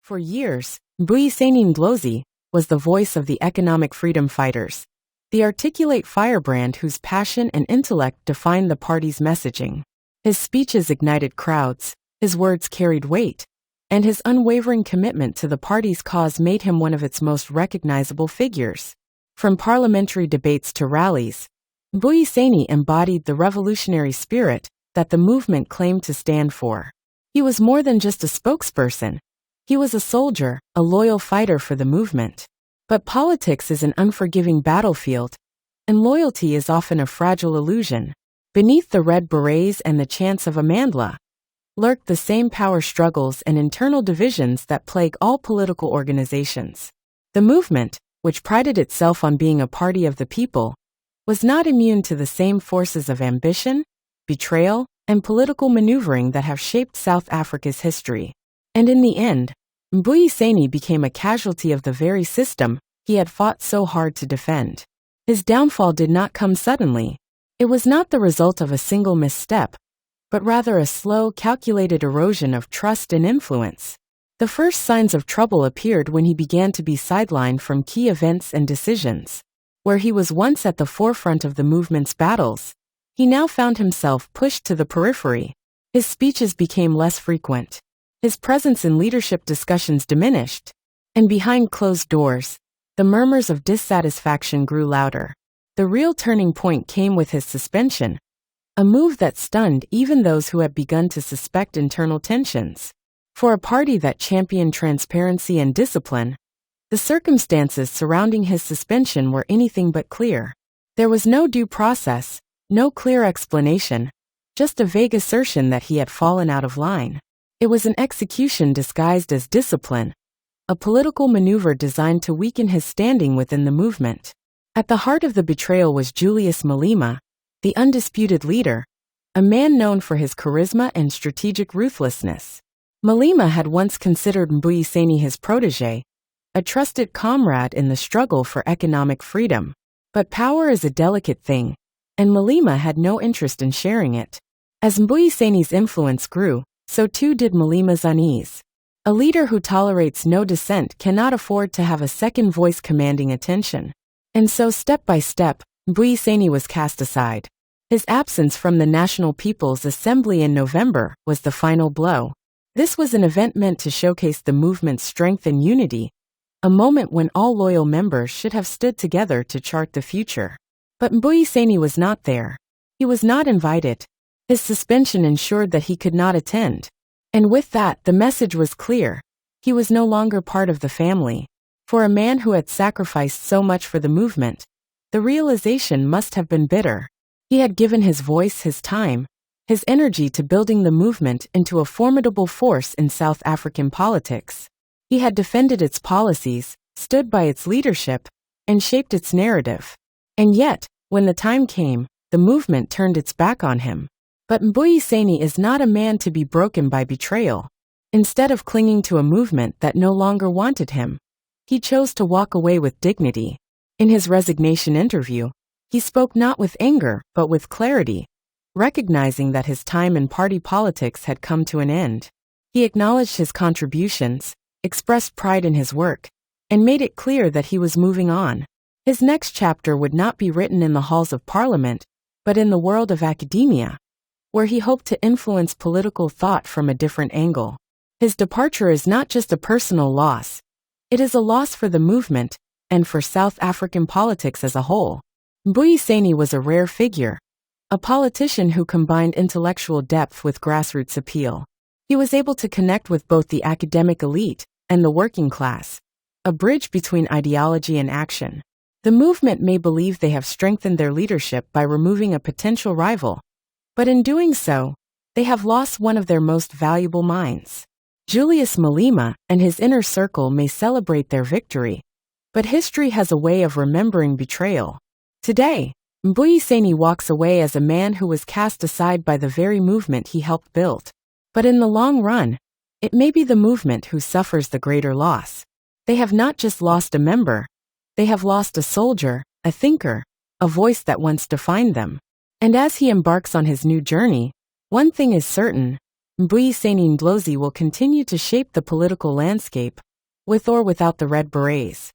For years, Mbuyiseni Ndlozi was the voice of the economic freedom fighters, the articulate firebrand whose passion and intellect defined the party's messaging. His speeches ignited crowds, his words carried weight, and his unwavering commitment to the party's cause made him one of its most recognizable figures. From parliamentary debates to rallies, Mbuyiseni embodied the revolutionary spirit that the movement claimed to stand for. He was more than just a spokesperson. He was a soldier, a loyal fighter for the movement. But politics is an unforgiving battlefield, and loyalty is often a fragile illusion. Beneath the red berets and the chants of Amandla lurked the same power struggles and internal divisions that plague all political organizations. The movement, which prided itself on being a party of the people, was not immune to the same forces of ambition, betrayal, and political maneuvering that have shaped South Africa's history. And in the end, Mbuyiseni became a casualty of the very system he had fought so hard to defend. His downfall did not come suddenly. It was not the result of a single misstep, but rather a slow, calculated erosion of trust and influence. The first signs of trouble appeared when he began to be sidelined from key events and decisions. Where he was once at the forefront of the movement's battles, he now found himself pushed to the periphery. His speeches became less frequent. His presence in leadership discussions diminished, and behind closed doors, the murmurs of dissatisfaction grew louder. The real turning point came with his suspension, a move that stunned even those who had begun to suspect internal tensions. For a party that championed transparency and discipline, the circumstances surrounding his suspension were anything but clear. There was no due process, no clear explanation, just a vague assertion that he had fallen out of line. It was an execution disguised as discipline, a political maneuver designed to weaken his standing within the movement. At the heart of the betrayal was Julius Malema, the undisputed leader, a man known for his charisma and strategic ruthlessness. Malema had once considered Mbuyiseni his protégé, a trusted comrade in the struggle for economic freedom. But power is a delicate thing, and Malema had no interest in sharing it. As Mbuyiseni's influence grew, so too did Malema's unease. A leader who tolerates no dissent cannot afford to have a second voice commanding attention. And so step by step, Mbuyiseni was cast aside. His absence from the National People's Assembly in November was the final blow. This was an event meant to showcase the movement's strength and unity, a moment when all loyal members should have stood together to chart the future. But Mbuyiseni was not there. He was not invited. His suspension ensured that he could not attend. And with that, the message was clear. He was no longer part of the family. For a man who had sacrificed so much for the movement, the realization must have been bitter. He had given his voice, his time, his energy to building the movement into a formidable force in South African politics. He had defended its policies, stood by its leadership, and shaped its narrative. And yet, when the time came, the movement turned its back on him. But Mbuyiseni is not a man to be broken by betrayal. Instead of clinging to a movement that no longer wanted him, he chose to walk away with dignity. In his resignation interview, he spoke not with anger but with clarity, recognizing that his time in party politics had come to an end. He acknowledged his contributions, expressed pride in his work, and made it clear that he was moving on. His next chapter would not be written in the halls of Parliament, but in the world of academia, where he hoped to influence political thought from a different angle. His departure is not just a personal loss. It is a loss for the movement, and for South African politics as a whole. Mbuyiseni was a rare figure, a politician who combined intellectual depth with grassroots appeal. He was able to connect with both the academic elite and the working class, a bridge between ideology and action. The movement may believe they have strengthened their leadership by removing a potential rival, but in doing so, they have lost one of their most valuable minds. Julius Malema and his inner circle may celebrate their victory, but history has a way of remembering betrayal. Today, Mbuyiseni walks away as a man who was cast aside by the very movement he helped build. But in the long run, it may be the movement who suffers the greater loss. They have not just lost a member, they have lost a soldier, a thinker, a voice that once defined them. And as he embarks on his new journey, one thing is certain: Mbuyiseni Ndlozi will continue to shape the political landscape, with or without the Red Berets.